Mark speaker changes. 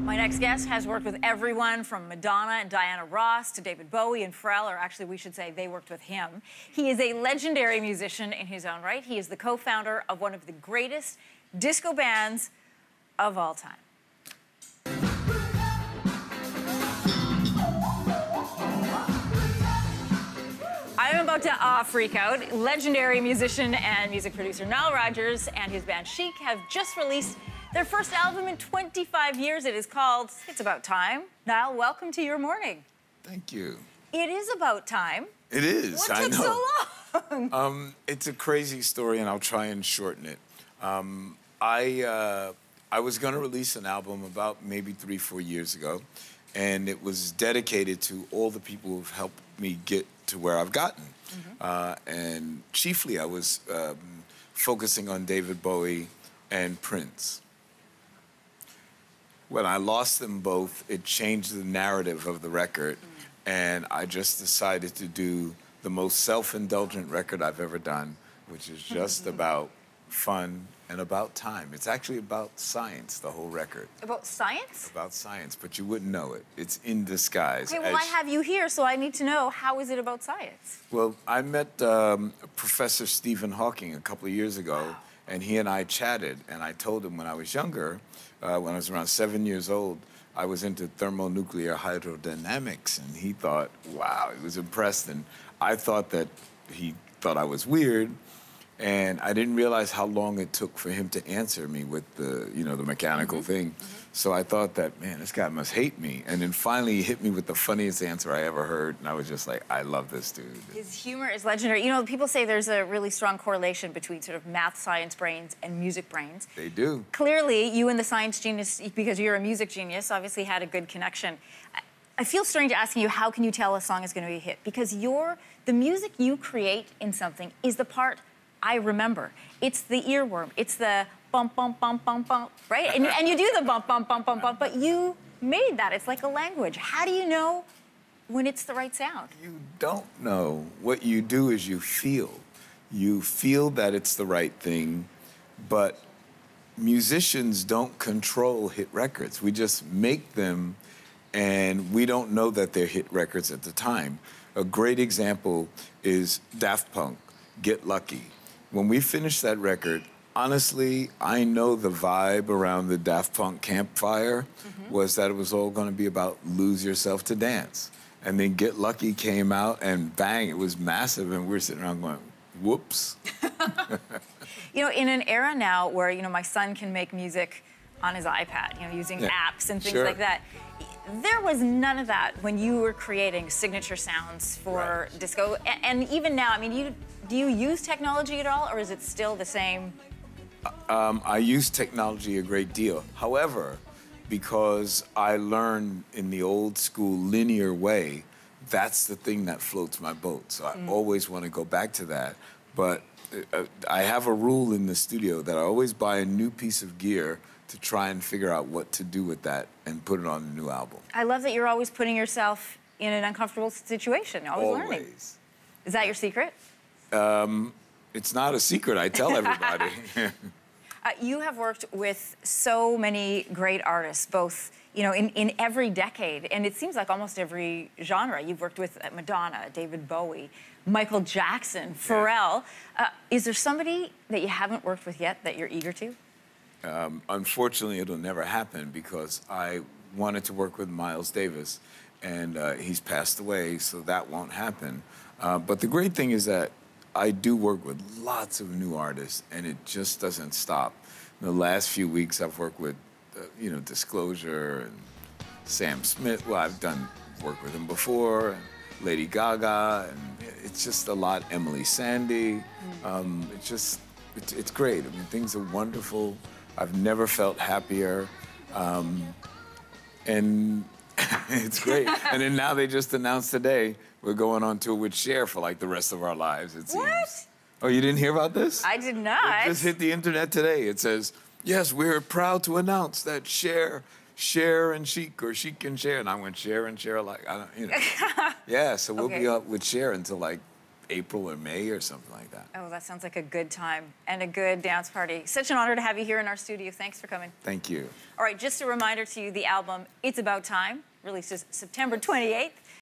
Speaker 1: My next guest has worked with everyone from Madonna and Diana Ross to David Bowie and Pharrell, or actually we should say they worked with him. He is a legendary musician in his own right. He is the co-founder of one of the greatest disco bands of all time. I am about to freak out. Legendary musician and music producer Nile Rodgers and his band Chic have just released their first album in 25 years. It is called It's About Time. Nile, welcome to Your Morning.
Speaker 2: Thank you.
Speaker 1: It is about time.
Speaker 2: It is,
Speaker 1: What
Speaker 2: I
Speaker 1: took
Speaker 2: know.
Speaker 1: so long?
Speaker 2: It's a crazy story, and I'll try and shorten it. I was going to release an album about maybe 3-4 years ago, and it was dedicated to all the people who've helped me get to where I've gotten. And chiefly, I was focusing on David Bowie and Prince. When I lost them both, it changed the narrative of the record, and I just decided to do the most self-indulgent record I've ever done, which is just about fun and about time. It's actually about science, the whole record.
Speaker 1: About science?
Speaker 2: About science, but you wouldn't know it. It's in disguise.
Speaker 1: Okay, well, I have you here, so I need to know, how is it about science?
Speaker 2: Well, I met Professor Stephen Hawking a couple of years ago, and he and I chatted, and I told him when I was younger, when I was around 7 years old, I was into thermonuclear hydrodynamics, and he thought, wow, he was impressed, and I thought that he thought I was weird, and I didn't realize how long it took for him to answer me with the, the mechanical thing. So I thought that, man, this guy must hate me. And then finally he hit me with the funniest answer I ever heard, and I was just like, I love this dude.
Speaker 1: His humor is legendary. You know, people say there's a really strong correlation between sort of math, science brains and music brains.
Speaker 2: They do.
Speaker 1: Clearly, you and the science genius, because you're a music genius, obviously had a good connection. I feel strange asking you, how can you tell a song is going to be a hit? Because the music you create in something is the part I remember. It's the earworm. It's the bump, bump, bump, bump, bump, right? And you do the bump, bump, bump, bump, bump, but you made that. It's like a language. How do you know when it's the right sound?
Speaker 2: You don't know. What you do is you feel. You feel that it's the right thing, but musicians don't control hit records. We just make them, and we don't know that they're hit records at the time. A great example is Daft Punk, Get Lucky. When we finished that record, honestly, I know the vibe around the Daft Punk campfire was that it was all going to be about Lose Yourself to Dance. And then Get Lucky came out, and bang, it was massive, and we were sitting around going, whoops.
Speaker 1: You know, in an era now where, my son can make music on his iPad, using apps and things like that, there was none of that when you were creating signature sounds for disco. And even now, I mean, do you use technology at all, or is it still the same?
Speaker 2: I use technology a great deal. However, because I learned in the old school linear way, that's the thing that floats my boat. So I always want to go back to that. But I have a rule in the studio that I always buy a new piece of gear to try and figure out what to do with that and put it on a new album.
Speaker 1: I love that you're always putting yourself in an uncomfortable situation, always learning. Is that your secret?
Speaker 2: It's not a secret, I tell everybody.
Speaker 1: You have worked with so many great artists, both, in every decade, and it seems like almost every genre. You've worked with Madonna, David Bowie, Michael Jackson, Pharrell. Is there somebody that you haven't worked with yet that you're eager to?
Speaker 2: Unfortunately, it'll never happen because I wanted to work with Miles Davis, and he's passed away, so that won't happen. But the great thing is that I do work with lots of new artists, and it just doesn't stop. In the last few weeks, I've worked with, Disclosure and Sam Smith. Well, I've done work with him before, and Lady Gaga, and it's just a lot. Emily Sandy. It's great. I mean, things are wonderful. I've never felt happier, and it's great. And then now they just announced today we're going on tour with Cher for like the rest of our lives, it seems.
Speaker 1: What?
Speaker 2: Oh, you didn't hear about this?
Speaker 1: I did not.
Speaker 2: It just hit the internet today. It says, yes, we're proud to announce that Cher and Chic, or Chic and Cher. And I went, Cher and Cher, like, I don't, Yeah, so we'll be up with Cher until like April or May or something like that.
Speaker 1: Oh, that sounds like a good time and a good dance party. Such an honor to have you here in our studio. Thanks for coming.
Speaker 2: Thank you.
Speaker 1: All right, just a reminder to you, the album It's About Time releases September 28th.